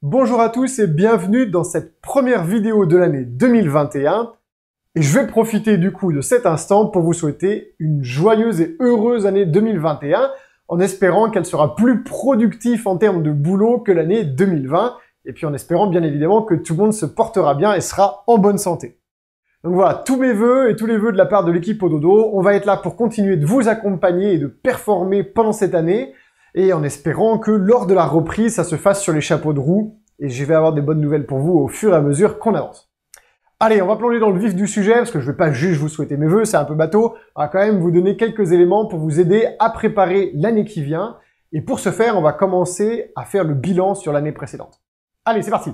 Bonjour à tous et bienvenue dans cette première vidéo de l'année 2021. Et je vais profiter du coup de cet instant pour vous souhaiter une joyeuse et heureuse année 2021 en espérant qu'elle sera plus productive en termes de boulot que l'année 2020 et puis en espérant bien évidemment que tout le monde se portera bien et sera en bonne santé. Donc voilà, tous mes vœux et tous les vœux de la part de l'équipe Ododo, on va être là pour continuer de vous accompagner et de performer pendant cette année et en espérant que lors de la reprise, ça se fasse sur les chapeaux de roue et je vais avoir des bonnes nouvelles pour vous au fur et à mesure qu'on avance. Allez, on va plonger dans le vif du sujet, parce que je ne vais pas juste vous souhaiter mes vœux, c'est un peu bateau. On va quand même vous donner quelques éléments pour vous aider à préparer l'année qui vient. Et pour ce faire, on va commencer à faire le bilan sur l'année précédente. Allez, c'est parti.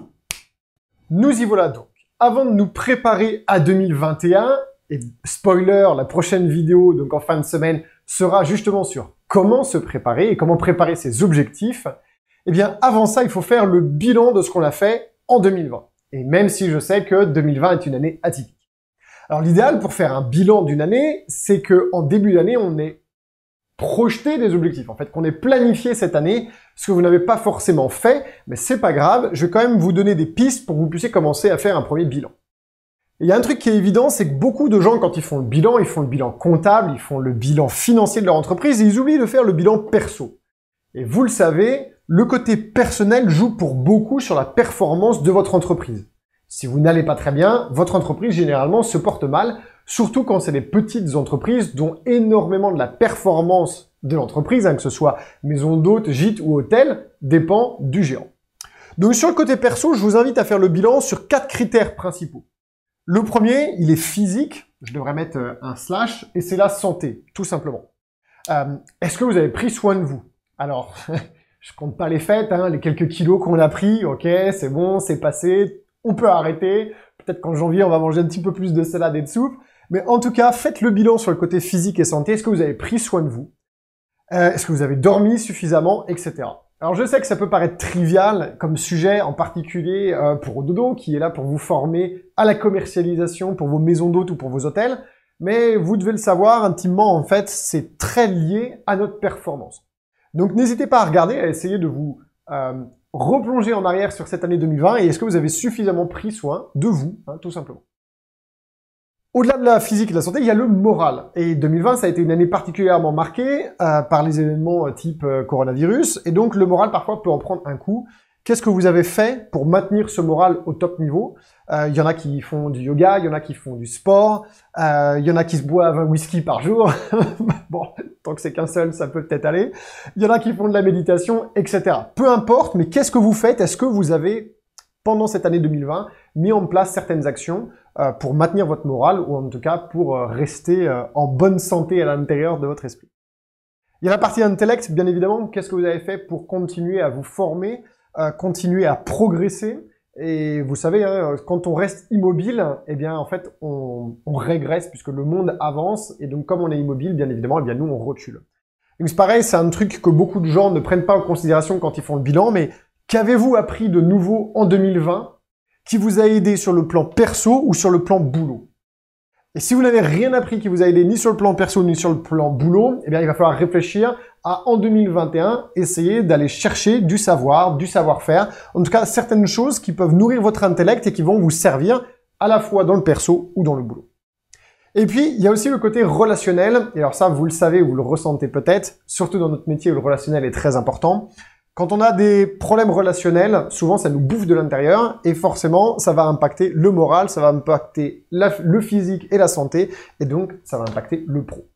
Nous y voilà donc. Avant de nous préparer à 2021, et spoiler, la prochaine vidéo, donc en fin de semaine, sera justement sur comment se préparer et comment préparer ses objectifs. Eh bien, avant ça, il faut faire le bilan de ce qu'on a fait en 2020. Et même si je sais que 2020 est une année atypique. Alors l'idéal pour faire un bilan d'une année, c'est que en début d'année, on ait projeté des objectifs. En fait, qu'on ait planifié cette année, ce que vous n'avez pas forcément fait, mais c'est pas grave, je vais quand même vous donner des pistes pour que vous puissiez commencer à faire un premier bilan. Et il y a un truc qui est évident, c'est que beaucoup de gens, quand ils font le bilan comptable, ils font le bilan financier de leur entreprise, et ils oublient de faire le bilan perso. Et vous le savez, le côté personnel joue pour beaucoup sur la performance de votre entreprise. Si vous n'allez pas très bien, votre entreprise généralement se porte mal, surtout quand c'est des petites entreprises dont énormément de la performance de l'entreprise, que ce soit maison d'hôtes, gîtes ou hôtel, dépend du géant. Donc sur le côté perso, je vous invite à faire le bilan sur 4 critères principaux. Le premier, il est physique, je devrais mettre un slash, et c'est la santé, tout simplement. Est-ce que vous avez pris soin de vous? Alors, je compte pas les fêtes, les quelques kilos qu'on a pris, ok, c'est bon, c'est passé, on peut arrêter. Peut-être qu'en janvier, on va manger un petit peu plus de salade et de soupe. Mais en tout cas, faites le bilan sur le côté physique et santé. Est-ce que vous avez pris soin de vous? Est-ce que vous avez dormi suffisamment, etc. Alors, je sais que ça peut paraître trivial comme sujet, en particulier pour Ododo, qui est là pour vous former à la commercialisation pour vos maisons d'hôtes ou pour vos hôtels. Mais vous devez le savoir, intimement, en fait, c'est très lié à notre performance. Donc n'hésitez pas à regarder, à essayer de vous replonger en arrière sur cette année 2020 et est-ce que vous avez suffisamment pris soin de vous, tout simplement. Au-delà de la physique et de la santé, il y a le moral. Et 2020, ça a été une année particulièrement marquée par les événements type coronavirus et donc le moral parfois peut en prendre un coup. Qu'est-ce que vous avez fait pour maintenir ce moral au top niveau? Il y en a qui font du yoga, il y en a qui font du sport, il y en a qui se boivent un whisky par jour. Bon, tant que c'est qu'un seul, ça peut peut-être aller. Il y en a qui font de la méditation, etc. Peu importe, mais qu'est-ce que vous faites? Est-ce que vous avez, pendant cette année 2020, mis en place certaines actions pour maintenir votre morale ou en tout cas pour rester en bonne santé à l'intérieur de votre esprit? Il y a la partie intellect, bien évidemment. Qu'est-ce que vous avez fait pour continuer à vous former, continuer à progresser? Et vous savez, quand on reste immobile, eh bien en fait on régresse puisque le monde avance et donc comme on est immobile, bien évidemment, eh bien nous on recule. Donc c'est pareil, c'est un truc que beaucoup de gens ne prennent pas en considération quand ils font le bilan, mais qu'avez-vous appris de nouveau en 2020 qui vous a aidé sur le plan perso ou sur le plan boulot? Et si vous n'avez rien appris qui vous a aidé ni sur le plan perso ni sur le plan boulot, eh bien il va falloir réfléchir à en 2021, essayer d'aller chercher du savoir, du savoir-faire, en tout cas certaines choses qui peuvent nourrir votre intellect et qui vont vous servir à la fois dans le perso ou dans le boulot. Et puis, il y a aussi le côté relationnel, et alors ça, vous le savez, vous le ressentez peut-être, surtout dans notre métier où le relationnel est très important. Quand on a des problèmes relationnels, souvent ça nous bouffe de l'intérieur, et forcément, ça va impacter le moral, ça va impacter le physique et la santé, et donc ça va impacter le pro.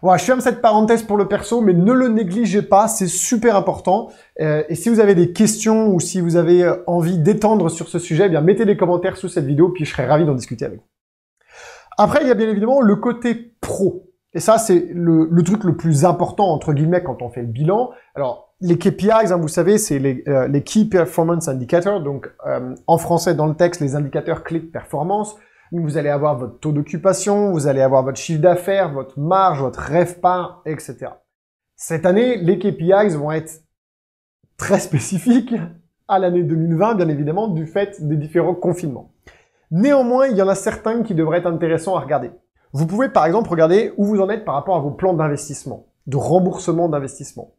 Voilà, je ferme cette parenthèse pour le perso, mais ne le négligez pas, c'est super important. Et si vous avez des questions ou si vous avez envie d'étendre sur ce sujet, eh bien mettez des commentaires sous cette vidéo, puis je serai ravi d'en discuter avec vous. Après, il y a bien évidemment le côté pro. Et ça, c'est le truc le plus important, entre guillemets, quand on fait le bilan. Alors, les KPIs, vous savez, c'est les Key Performance Indicators, donc en français, dans le texte, les indicateurs clés de performance. Vous allez avoir votre taux d'occupation, vous allez avoir votre chiffre d'affaires, votre marge, votre REVPAR, etc. Cette année, les KPIs vont être très spécifiques à l'année 2020, bien évidemment, du fait des différents confinements. Néanmoins, il y en a certains qui devraient être intéressants à regarder. Vous pouvez par exemple regarder où vous en êtes par rapport à vos plans d'investissement, de remboursement d'investissement.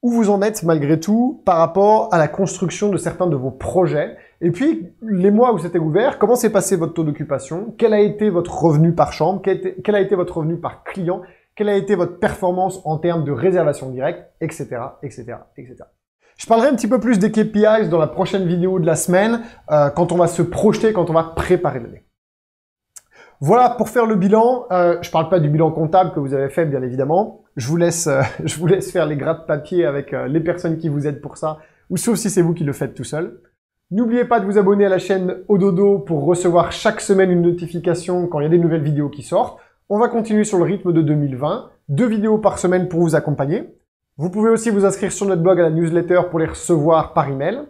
où vous en êtes malgré tout par rapport à la construction de certains de vos projets. Et puis, les mois où c'était ouvert, comment s'est passé votre taux d'occupation? Quel a été votre revenu par chambre? Quel a été votre revenu par client? Quelle a été votre performance en termes de réservation directe? Etc., etc., etc. Je parlerai un petit peu plus des KPIs dans la prochaine vidéo de la semaine, quand on va se projeter, quand on va préparer l'année. Voilà pour faire le bilan. Je parle pas du bilan comptable que vous avez fait, bien évidemment. Je vous laisse faire les gratte-papier avec les personnes qui vous aident pour ça, ou sauf si c'est vous qui le faites tout seul. N'oubliez pas de vous abonner à la chaîne Ododo pour recevoir chaque semaine une notification quand il y a des nouvelles vidéos qui sortent. On va continuer sur le rythme de 2020, 2 vidéos par semaine pour vous accompagner. Vous pouvez aussi vous inscrire sur notre blog à la newsletter pour les recevoir par email.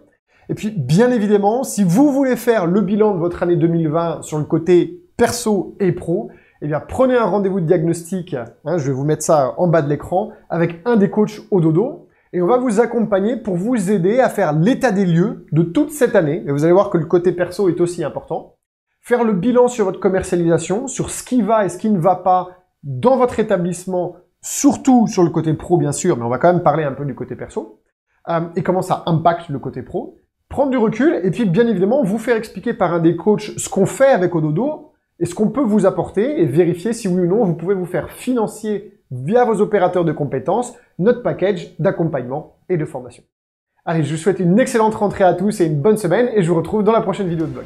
Et puis, bien évidemment, si vous voulez faire le bilan de votre année 2020 sur le côté perso et pro, eh bien, prenez un rendez-vous de diagnostic, je vais vous mettre ça en bas de l'écran, avec un des coachs Ododo. Et on va vous accompagner pour vous aider à faire l'état des lieux de toute cette année. Et vous allez voir que le côté perso est aussi important. Faire le bilan sur votre commercialisation, sur ce qui va et ce qui ne va pas dans votre établissement, surtout sur le côté pro bien sûr, mais on va quand même parler un peu du côté perso. Et comment ça impacte le côté pro. Prendre du recul et puis bien évidemment vous faire expliquer par un des coachs ce qu'on fait avec Ododo et ce qu'on peut vous apporter et vérifier si oui ou non vous pouvez vous faire financer via vos opérateurs de compétences, notre package d'accompagnement et de formation. Allez, je vous souhaite une excellente rentrée à tous et une bonne semaine et je vous retrouve dans la prochaine vidéo de blog.